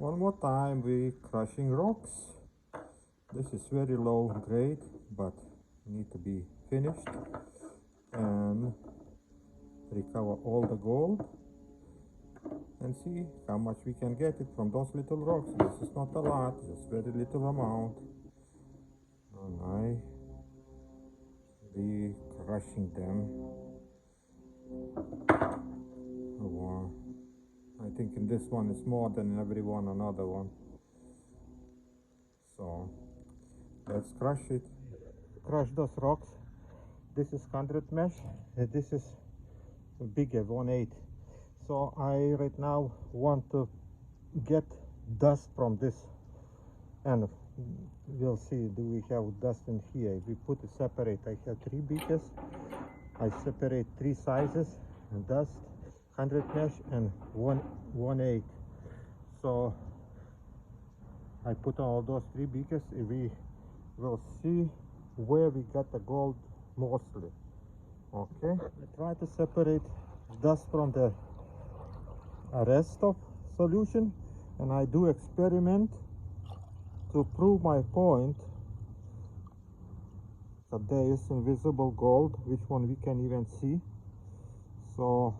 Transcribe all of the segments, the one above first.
One more time we crushing rocks. This is very low grade, but need to be finished and recover all the gold and see how much we can get it from those little rocks. This is not a lot, just very little amount. And I be crushing them. Wow. I think in this one is more than every one another one. So let's crush it. Crush those rocks. This is 100 mesh. This is bigger, 1/8. So I right now want to get dust from this, and we'll see. Do we have dust in here? We put it separate. I have 3 beakers. I separate 3 sizes and dust, 100 mesh and 1/8. So I put all those 3 beakers. We will see where we got the gold mostly. Okay, I try to separate dust from the rest of solution, and I do experiment to prove my point that there is invisible gold, which one we can even see. So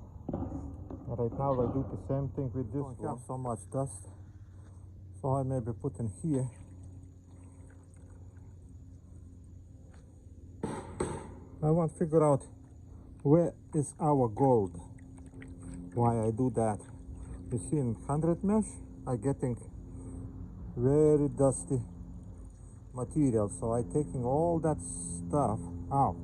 right now I do the same thing with this one. I have so much dust, so I maybe put in here. I want to figure out where is our gold. Why I do that? You see, in 100 mesh I getting very dusty material, so I taking all that stuff out.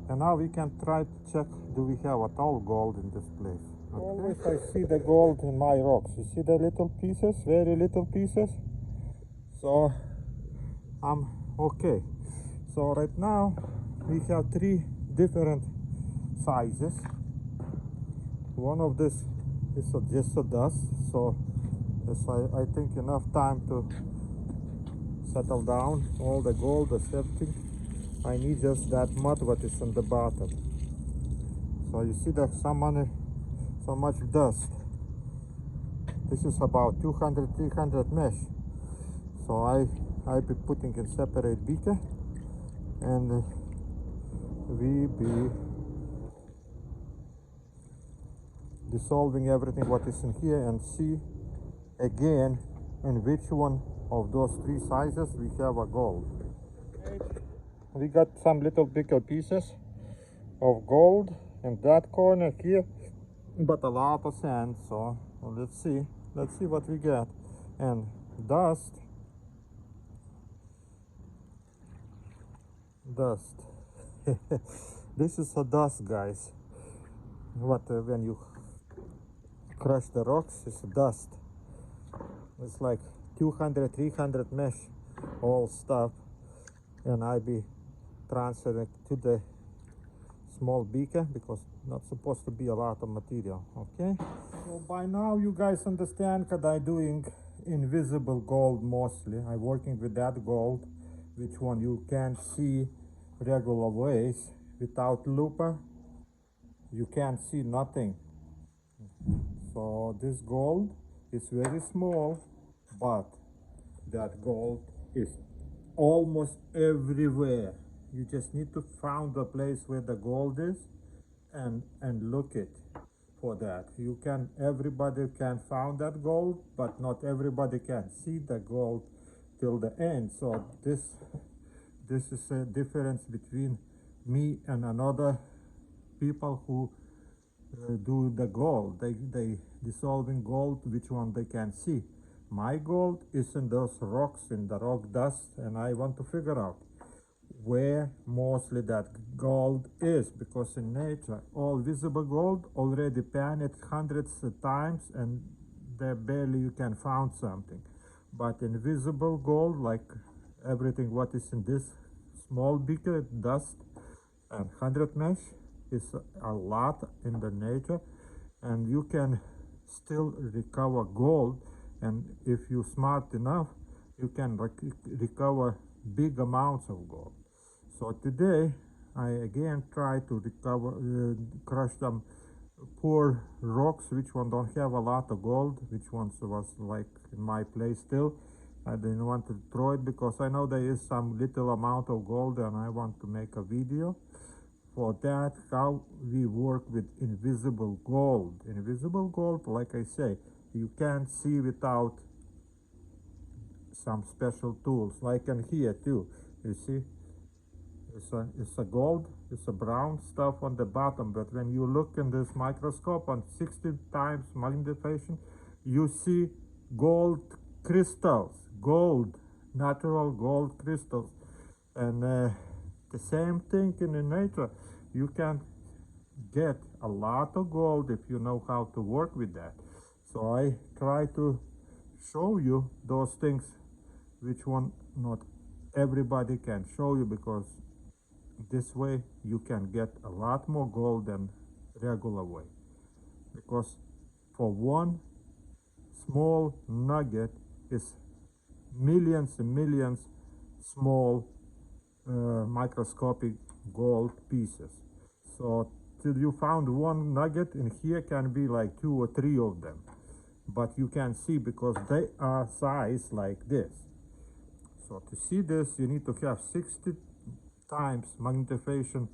And now we can try to check, do we have at all gold in this place. Okay. Always I see the gold in my rocks. You see the little pieces, very little pieces. So I'm okay. So right now we have 3 different sizes. One of this is just a dust, so that's why I think enough time to settle down all the gold, the everything. I need just that mud what is on the bottom. So you see that so much dust. This is about 200-300 mesh. So I be putting in separate beaker, and we be dissolving everything what is in here and see again in which one of those 3 sizes we have a gold. We got some little bigger pieces of gold in that corner here, but a lot of sand. So let's see what we get. And dust this is a dust, guys. What when you crush the rocks, it's dust. It's like 200-300 mesh, all stuff, and I be transferring to the small beaker because not supposed to be a lot of material. Okay, so by now you guys understand that I doing invisible gold mostly. I working with that gold, which one you can't see regular ways. Without looper you can't see nothing. So this gold is very small, but that gold is almost everywhere. You just need to find the place where the gold is and look it for that. Everybody can find that gold, but not everybody can see the gold till the end. So this is a difference between me and another people who do the gold. They dissolving gold, which one they can see. My gold is in those rocks, in the rock dust, and I want to figure out where mostly that gold is, because in nature all visible gold already panned hundreds of times and there barely you can find something. But invisible gold, like everything what is in this small beaker, dust and 100 mesh, is a lot in the nature, and you can still recover gold, and if you smart enough you can recover big amounts of gold. So today I again try to recover crush some pour rocks, which one don't have a lot of gold, which ones was like in my place still. I didn't want to throw it because I know there is some little amount of gold and I want to make a video for that, how we work with invisible gold. Invisible gold, like I say, you can't see without some special tools, like in here too. You see, it's a gold, it's a brown stuff on the bottom, but when you look in this microscope on 60 times magnification, you see gold crystals, gold, natural gold crystals. And the same thing in the nature. You can get a lot of gold if you know how to work with that. So I try to show you those things which one not everybody can show you, because this way you can get a lot more gold than regular way, because for one small nugget is millions and millions small microscopic gold pieces. So till you found one nugget in here can be like 2 or 3 of them, but you can see because they are size like this. So to see this you need to have 60 times magnification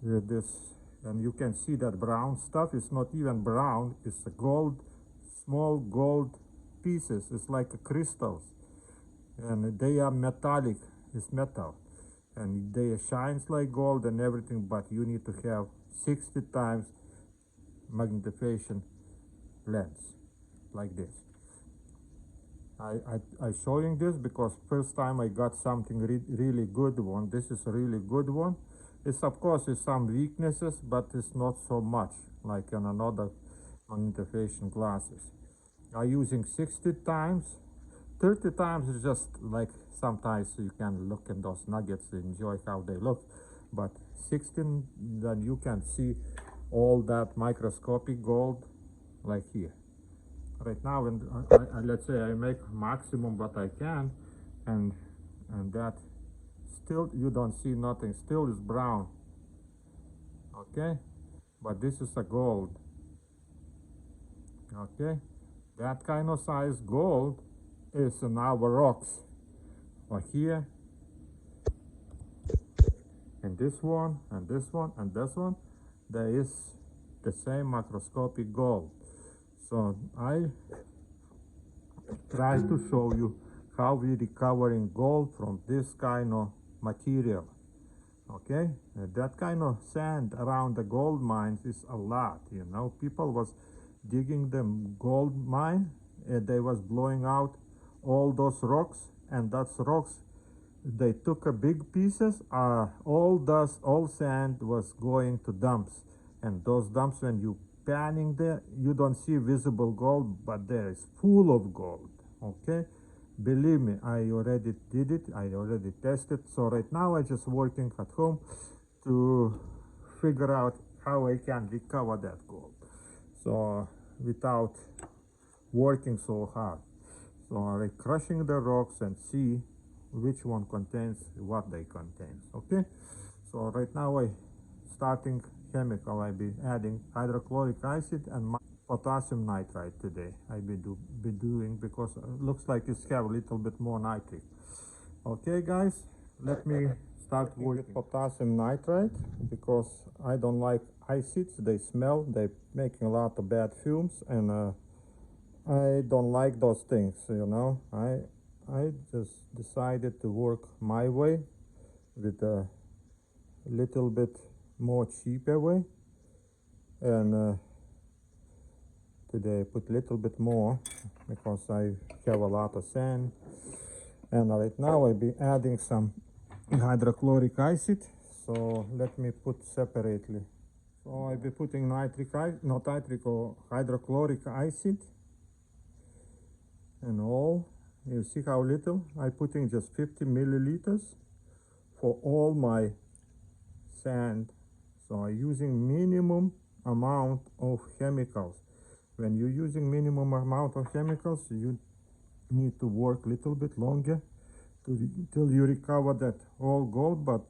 with this, and you can see that brown stuff is not even brown, it's a gold, small gold pieces. It's like crystals and they are metallic, it's metal, and they shines like gold and everything, but you need to have 60 times magnification lens like this. I showing this because first time I got something really good one. This is a really good one. It's of course is some weaknesses, but it's not so much like in another magnification glasses. I'm using 60 times. 30 times is just like sometimes you can look at those nuggets and enjoy how they look, but 16, then you can see all that microscopic gold like here. Right now, and let's say I make maximum what I can, and that still you don't see nothing, still is brown, okay, but this is a gold, okay. That kind of size gold is in our rocks, or here, and this one, and this one, and this one, there is the same microscopic gold. So I try to show you how we recovering gold from this kind of material, okay. That kind of sand around the gold mines is a lot, you know. People was digging the gold mine and they was blowing out all those rocks, and that's rocks they took a big pieces, all dust, all sand was going to dumps, and those dumps, when you panning there, you don't see visible gold, but there is full of gold, okay. Believe me, I already did it, I already tested. So right now I just working at home to figure out how I can recover that gold, so without working so hard. So I'm crushing the rocks and see which one contains what they contain, okay. So right now I starting chemical. I be adding hydrochloric acid and potassium nitrite today. I be doing because it looks like it's have a little bit more nitric. Okay guys, let me start working with potassium nitrite because I don't like acids. They smell, they making a lot of bad fumes, and I don't like those things, you know. I just decided to work my way with a little bit more cheaper way, and today I put a little bit more because I have a lot of sand, and right now I'll be adding some hydrochloric acid. So let me put separately. So I'll be putting hydrochloric acid and all. You see how little I putting, just 50 milliliters for all my sand. So I'm using minimum amount of chemicals. When you're using minimum amount of chemicals, you need to work a little bit longer till you recover that all gold. But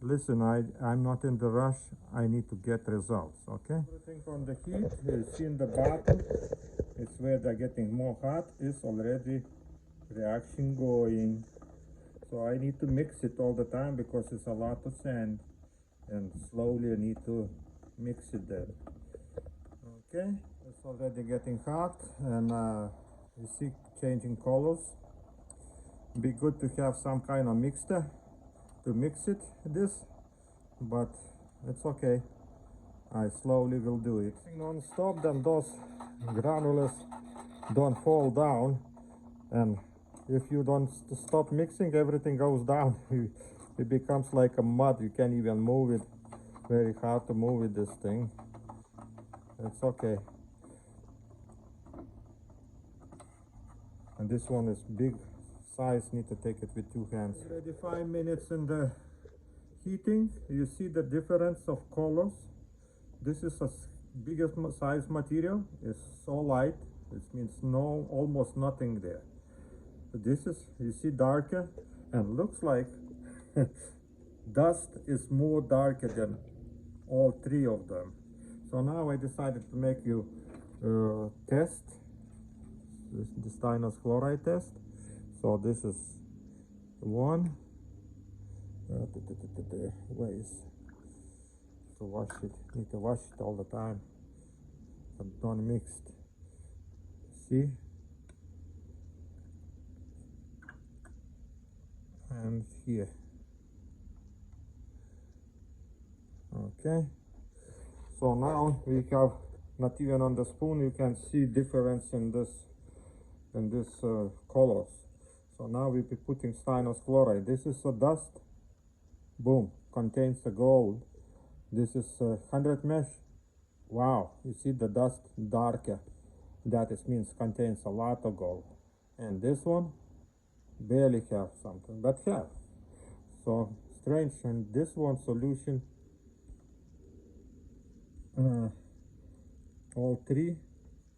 listen, I'm not in the rush. I need to get results, okay? Everything on the heat, you see in the bottom, it's where they're getting more hot, is already reaction going. So I need to mix it all the time because it's a lot of sand, and slowly I need to mix it there. Okay, it's already getting hot, and you see changing colors. Be good to have some kind of mixture to mix it this, but it's okay. I slowly will do it non-stop, then those granules don't fall down, and if you don't stop mixing, everything goes down. It becomes like a mud. You can't even move it. Very hard to move with this thing. It's okay. And this one is big size, need to take it with 2 hands. Already 5 minutes in the heating. You see the difference of colors. This is a biggest size material. It's so light, it means no, almost nothing there. This is, you see, darker, and looks like dust is more darker than all 3 of them. So now I decided to make you test the styrene chloride test. So this is one. Ways to wash it. Need to wash it all the time. But don't mixed. See? And here. Okay. So now we have, not even on the spoon you can see difference in this colors. So now we'll be putting styrene chloride. This is a dust. Boom, contains the gold. This is 100 mesh. Wow, you see the dust darker. That is means contains a lot of gold. And this one barely have something, but have. So strange. And this one solution, all 3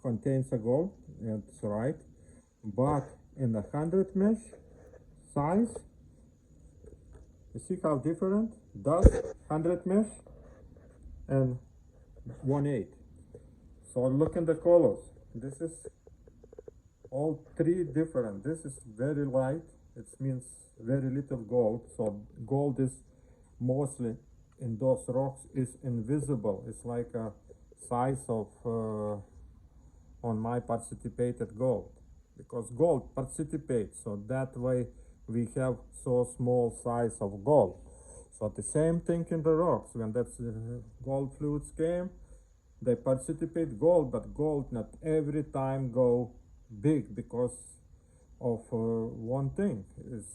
contains a gold. That's right. But in the 100 mesh size, you see how different? Dust, 100 mesh, and 1/8. So look in the colors. This is all 3 different. This is very light. It means very little gold. So gold is mostly in those rocks is invisible. It's like a size of on my participated gold, because gold participates. So that way we have so small size of gold. So the same thing in the rocks. When that gold fluids came, they participate gold, but gold not every time go big because of one thing is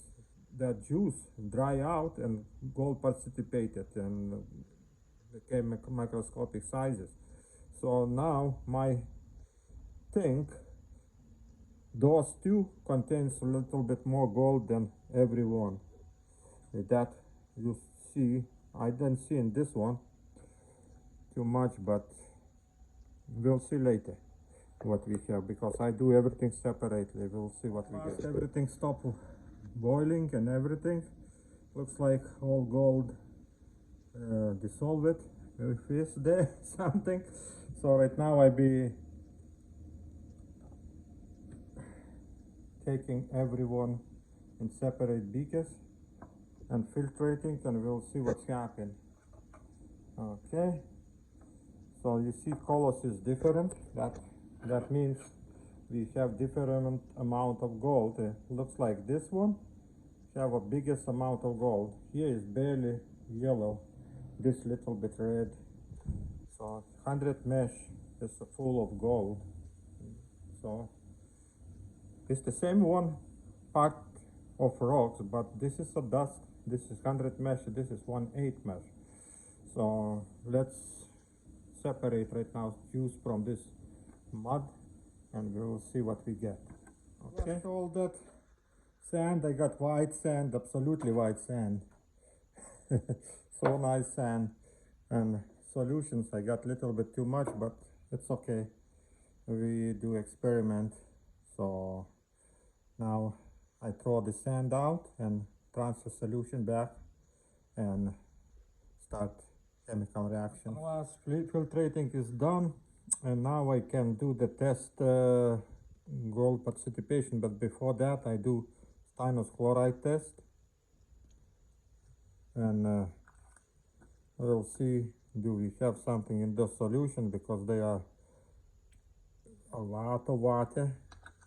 that juice dry out and gold participated and became microscopic sizes. So now my think those 2 contains a little bit more gold than every one. That you see, I didn't see in this one too much, but we'll see later what we have, because I do everything separately. We'll see what we get. Everything stopped boiling and everything. Looks like all gold dissolved. If is there something. So right now I be taking everyone in separate beakers and filtrating, and we'll see what's happening. Okay, so you see colors is different. That means we have different amount of gold. Looks like this one have a biggest amount of gold. Here is barely yellow, this little bit red. So 100 mesh is full of gold. So it's the same one part of rocks, but this is a dust. This is 100 mesh. This is 1/8 mesh. So let's separate right now juice from this mud, and we'll see what we get. Okay. After all that sand, I got white sand, absolutely white sand. So nice sand. And solutions, I got a little bit too much, but it's okay. We do experiment. So now I throw the sand out and transfer solution back, and start chemical reaction. Last filtrating is done, and now I can do the test gold participation, but before that I do stannous chloride test, and we'll see do we have something in the solution, because they are a lot of water.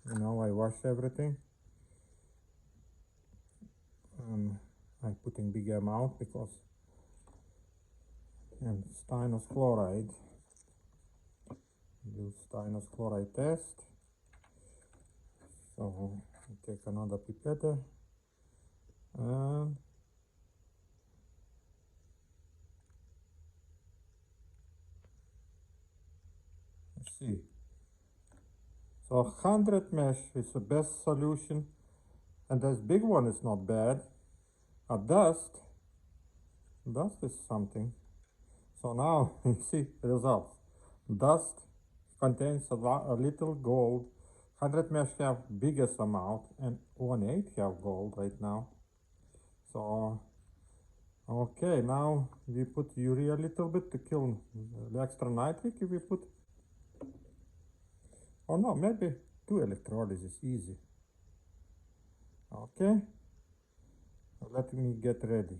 You know, I wash everything, and I'm putting big amount because and stannous chloride. Do stannous chloride test. So take another pipette and let's see. So 100 mesh is the best solution, and this big one is not bad. A dust is something. So now you see results. Dust contains a little gold. 100 mesh have biggest amount, and 1/8 have gold right now. So okay, now we put urea a little bit to kill the extra nitric. If we put, or no, maybe 2 electrolysis, easy. Okay, let me get ready.